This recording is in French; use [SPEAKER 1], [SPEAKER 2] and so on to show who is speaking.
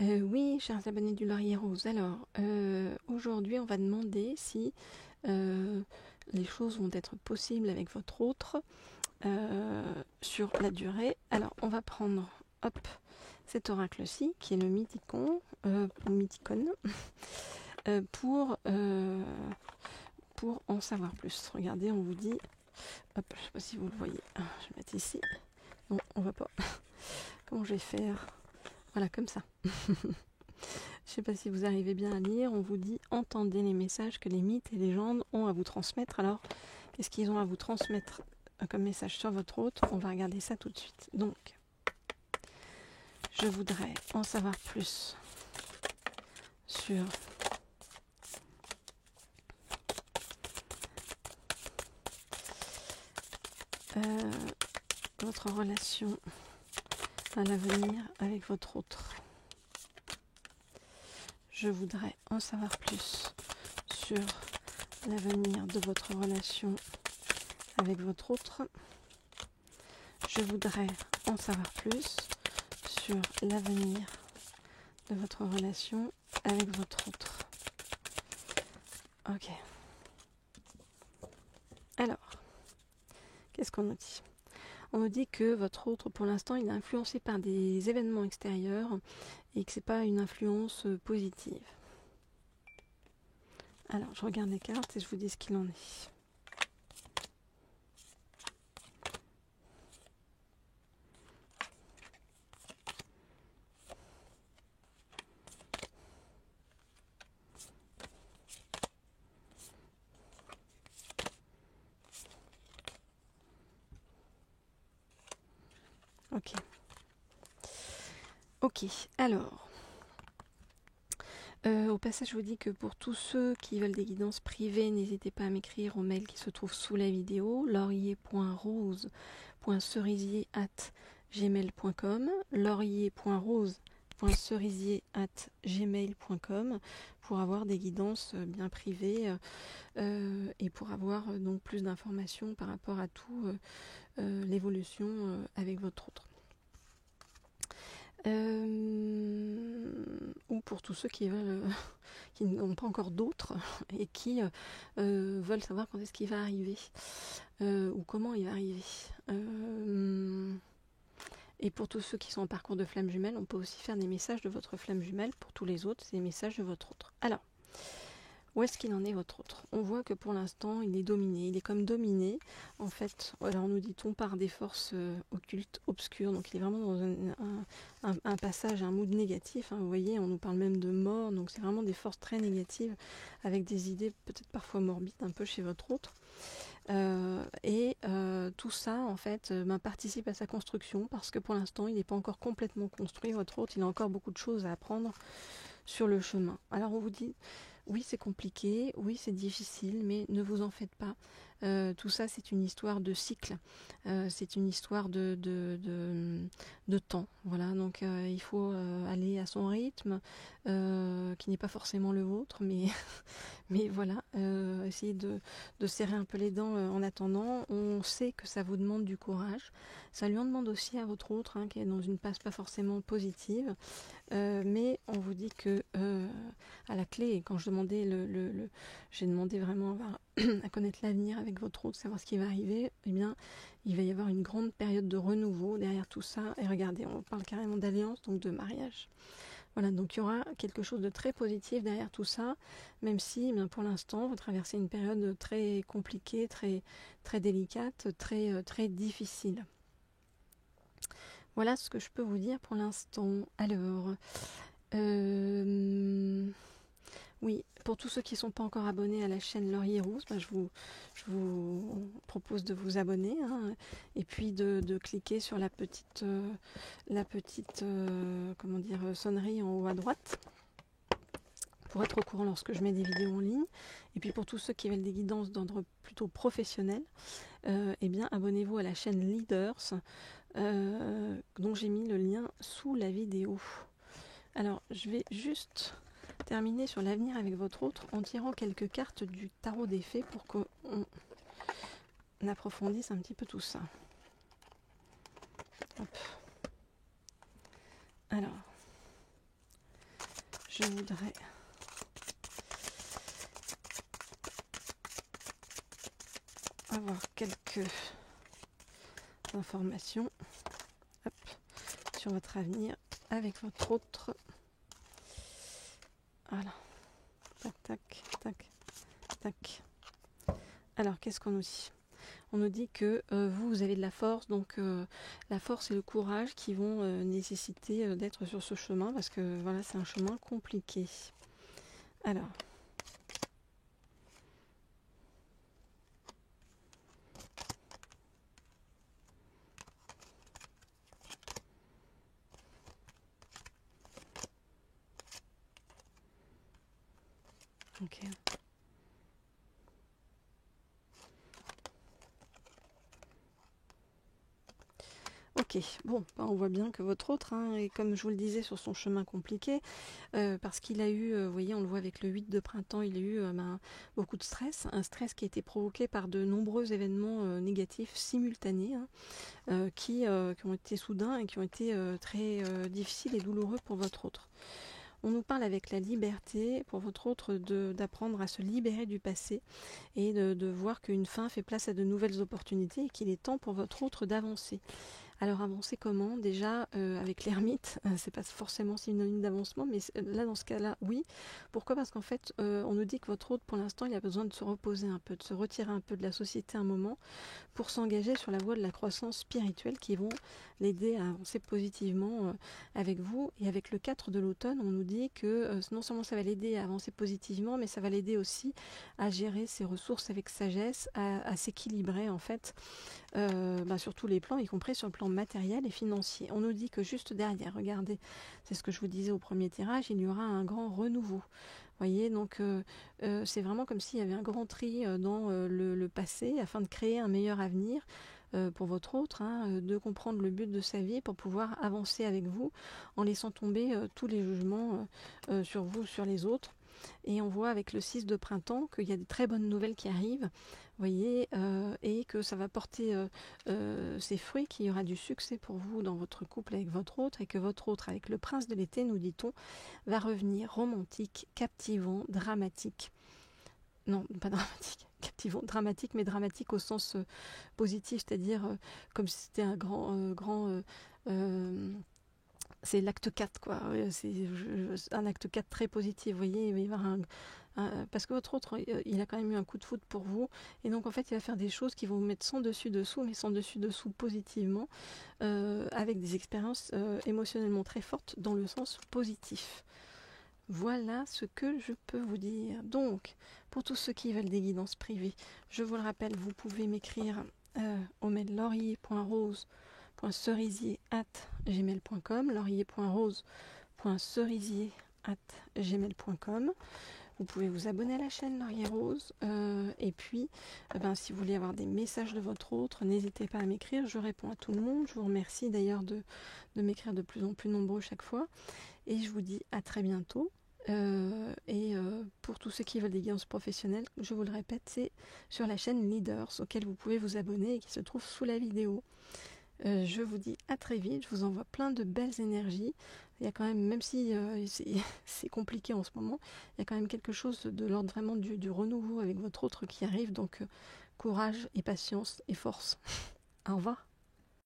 [SPEAKER 1] Oui, chers abonnés du Laurier Rose. Alors, aujourd'hui, on va demander si les choses vont être possibles avec votre autre sur la durée. Alors, on va prendre, hop, cet oracle-ci, qui est le Mythicon, pour en savoir plus. Regardez, on vous dit, hop, je ne sais pas si vous le voyez, je vais mettre ici. Non, on ne voit pas. Comment je vais faire? Voilà, comme ça. Je ne sais pas si vous arrivez bien à lire. On vous dit « Entendez les messages que les mythes et légendes ont à vous transmettre ». Alors, qu'est-ce qu'ils ont à vous transmettre comme message sur votre hôte? On va regarder ça tout de suite. Donc, je voudrais en savoir plus sur votre relation à l'avenir avec votre autre. Je voudrais en savoir plus sur l'avenir de votre relation avec votre autre. Je voudrais en savoir plus sur l'avenir de votre relation avec votre autre. Ok. Alors, qu'est-ce qu'on nous dit? On nous dit que votre autre, pour l'instant, il est influencé par des événements extérieurs et que c'est pas une influence positive. Alors, je regarde les cartes et je vous dis ce qu'il en est. Ok, alors, au passage, je vous dis que pour tous ceux qui veulent des guidances privées, n'hésitez pas à m'écrire au mail qui se trouve sous la vidéo, laurier.rose.cerisier@gmail.com, laurier.rose.cerisier@gmail.com pour avoir des guidances bien privées et pour avoir donc plus d'informations par rapport à tout l'évolution avec votre autre. Ou pour tous ceux qui veulent, qui n'ont pas encore d'autres et qui veulent savoir quand est-ce qu'il va arriver ou comment il va arriver. Et pour tous ceux qui sont en parcours de flamme jumelle, on peut aussi faire des messages de votre flamme jumelle. Pour tous les autres, c'est des messages de votre autre. Alors, où est-ce qu'il en est votre autre? On voit que pour l'instant, il est dominé. Il est comme dominé, en fait, alors nous dit-on, par des forces occultes, obscures. Donc il est vraiment dans un passage, un mood négatif. Vous voyez, on nous parle même de mort. Donc c'est vraiment des forces très négatives, avec des idées peut-être parfois morbides, un peu chez votre autre. Tout ça, en fait, participe à sa construction, parce que pour l'instant, il n'est pas encore complètement construit, votre autre. Il a encore beaucoup de choses à apprendre sur le chemin. Alors on vous dit... Oui, c'est compliqué, oui, c'est difficile, mais ne vous en faites pas. Tout ça, c'est une histoire de cycle, c'est une histoire de temps. Voilà, donc il faut aller à son rythme, qui n'est pas forcément le vôtre, mais, mais voilà, essayer de serrer un peu les dents en attendant. On sait que ça vous demande du courage. Ça lui en demande aussi à votre autre, qui est dans une passe pas forcément positive. Mais on vous dit que à la clé, et quand je demandais j'ai demandé vraiment à connaître l'avenir avec votre autre, savoir ce qui va arriver, eh bien, il va y avoir une grande période de renouveau derrière tout ça. Et regardez, on parle carrément d'alliance, donc de mariage. Voilà, donc il y aura quelque chose de très positif derrière tout ça, même si pour l'instant, vous traversez une période très compliquée, très, très délicate, très, très difficile. Voilà ce que je peux vous dire pour l'instant. Alors, oui, pour tous ceux qui ne sont pas encore abonnés à la chaîne Laurier Rose, je vous propose de vous abonner et puis de cliquer sur la petite sonnerie en haut à droite pour être au courant lorsque je mets des vidéos en ligne. Et puis pour tous ceux qui veulent des guidances d'ordre plutôt professionnel, eh bien abonnez-vous à la chaîne Leaders, dont j'ai mis le lien sous la vidéo. Alors, je vais juste terminer sur l'avenir avec votre autre en tirant quelques cartes du tarot des fées pour qu'on approfondisse un petit peu tout ça. Hop. Alors, je voudrais avoir quelques informations sur votre avenir avec votre autre. Voilà. Tac, tac, tac, tac. Alors, qu'est-ce qu'on nous dit? On nous dit que vous avez de la force, donc la force et le courage qui vont nécessiter d'être sur ce chemin, parce que voilà, c'est un chemin compliqué. Alors, ok. Ok, bon, on voit bien que votre autre, est, comme je vous le disais, sur son chemin compliqué, parce qu'il a eu, vous voyez, on le voit avec le 8 de printemps, il a eu beaucoup de stress, un stress qui a été provoqué par de nombreux événements négatifs simultanés, qui ont été soudains et qui ont été très difficiles et douloureux pour votre autre. On nous parle avec la liberté, pour votre autre, d'apprendre à se libérer du passé et de voir qu'une fin fait place à de nouvelles opportunités et qu'il est temps pour votre autre d'avancer. Alors avancer comment? Déjà avec l'ermite, c'est pas forcément synonyme d'avancement, mais là dans ce cas-là, oui. Pourquoi? Parce qu'en fait, on nous dit que votre hôte, pour l'instant, il a besoin de se reposer un peu, de se retirer un peu de la société un moment, pour s'engager sur la voie de la croissance spirituelle qui vont l'aider à avancer positivement avec vous. Et avec le 4 de l'automne, on nous dit que non seulement ça va l'aider à avancer positivement, mais ça va l'aider aussi à gérer ses ressources avec sagesse, à s'équilibrer en fait, sur tous les plans, y compris sur le plan matériel et financier. On nous dit que juste derrière, regardez, c'est ce que je vous disais au premier tirage, il y aura un grand renouveau. Voyez, donc c'est vraiment comme s'il y avait un grand tri dans le passé afin de créer un meilleur avenir pour votre autre, de comprendre le but de sa vie pour pouvoir avancer avec vous en laissant tomber tous les jugements sur vous, sur les autres. Et on voit avec le 6 de printemps qu'il y a des très bonnes nouvelles qui arrivent, voyez, et que ça va porter ses fruits, qu'il y aura du succès pour vous dans votre couple avec votre autre, et que votre autre, avec le prince de l'été, nous dit-on, va revenir romantique, captivant, dramatique. Non, pas dramatique, captivant, dramatique, mais dramatique au sens positif, c'est-à-dire comme si c'était un grand c'est l'acte 4, quoi. C'est un acte 4 très positif, vous voyez, il va y avoir parce que votre autre, il a quand même eu un coup de foudre pour vous, et donc en fait il va faire des choses qui vont vous mettre sans dessus dessous, mais sans dessus dessous positivement, avec des expériences émotionnellement très fortes dans le sens positif. Voilà ce que je peux vous dire. Donc, pour tous ceux qui veulent des guidances privées, je vous le rappelle, vous pouvez m'écrire au mail laurier.rose.cerisier@gmail.com, laurier.rose.cerisier@gmail.com. Vous pouvez vous abonner à la chaîne Laurier Rose, et puis si vous voulez avoir des messages de votre autre, n'hésitez pas à m'écrire, je réponds à tout le monde. Je vous remercie d'ailleurs de m'écrire de plus en plus nombreux chaque fois, et je vous dis à très bientôt. Pour tous ceux qui veulent des guidances professionnelles, je vous le répète, c'est sur la chaîne Leaders, auquel vous pouvez vous abonner et qui se trouve sous la vidéo. Je vous dis à très vite, je vous envoie plein de belles énergies. Il y a quand même, même si c'est compliqué en ce moment, il y a quand même quelque chose de l'ordre vraiment du renouveau avec votre autre qui arrive, donc courage et patience et force. Au revoir.